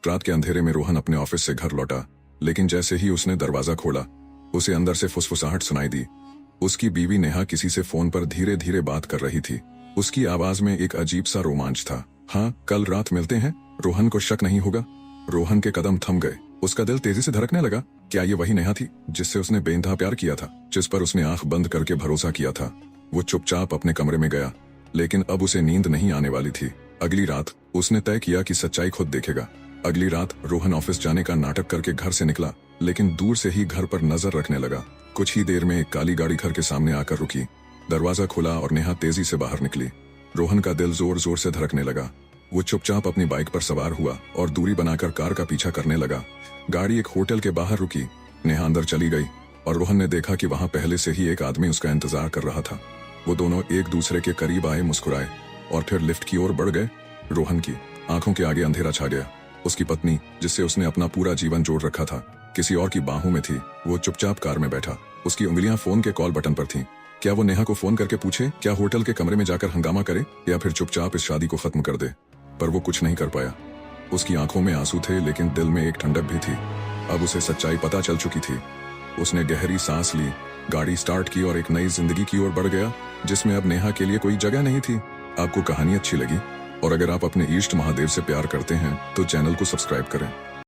रात के अंधेरे में रोहन अपने ऑफिस से घर लौटा, लेकिन जैसे ही उसने दरवाजा खोला उसे अंदर से फुसफुसाहट सुनाई दी। उसकी बीवी नेहा किसी से फोन पर धीरे धीरे बात कर रही थी। उसकी आवाज में एक अजीब सा रोमांच था। हाँ, कल रात मिलते हैं। रोहन को शक नहीं होगा। रोहन के कदम थम गए। उसका दिल तेजी से धड़कने लगा। क्या ये वही नेहा थी जिससे उसने बेइंतहा प्यार किया था, जिस पर उसने आंख बंद करके भरोसा किया था? वो चुपचाप अपने कमरे में गया, लेकिन अब उसे नींद नहीं आने वाली थी। अगली रात उसने तय किया कि सच्चाई खुद देखेगा। अगली रात रोहन ऑफिस जाने का नाटक करके घर से निकला, लेकिन दूर से ही घर पर नजर रखने लगा। कुछ ही देर में एक काली गाड़ी घर के सामने आकर रुकी। दरवाजा खुला और नेहा तेजी से बाहर निकली। रोहन का दिल जोर जोर से धड़कने लगा। वो चुपचाप अपनी बाइक पर सवार हुआ और दूरी बनाकर कार का पीछा करने लगा। गाड़ी एक होटल के बाहर रुकी। नेहा अंदर चली गई और रोहन ने देखा कि वहां पहले से ही एक आदमी उसका इंतजार कर रहा था। वो दोनों एक दूसरे के करीब आए, मुस्कुराए और फिर लिफ्ट की ओर बढ़ गए। रोहन की आंखों के आगे अंधेरा छा गया। उसकी पत्नी, जिससे उसने अपना पूरा जीवन जोड़ रखा था, किसी और की बाहों में थी। वो चुपचाप कार में बैठा। उसकी उंगलियां फोन के कॉल बटन पर थीं। क्या वो नेहा को फोन करके पूछे, क्या होटल के कमरे में जाकर हंगामा करे, या फिर चुपचाप इस शादी को खत्म कर दे? पर वो कुछ नहीं कर पाया। उसकी आंखों में आंसू थे, लेकिन दिल में एक ठंडक भी थी। अब उसे सच्चाई पता चल चुकी थी। उसने गहरी सांस ली, गाड़ी स्टार्ट की और एक नई जिंदगी की ओर बढ़ गया, जिसमें अब नेहा के लिए कोई जगह नहीं थी। आपको कहानी अच्छी लगी और अगर आप अपने इष्ट महादेव से प्यार करते हैं तो चैनल को सब्सक्राइब करें।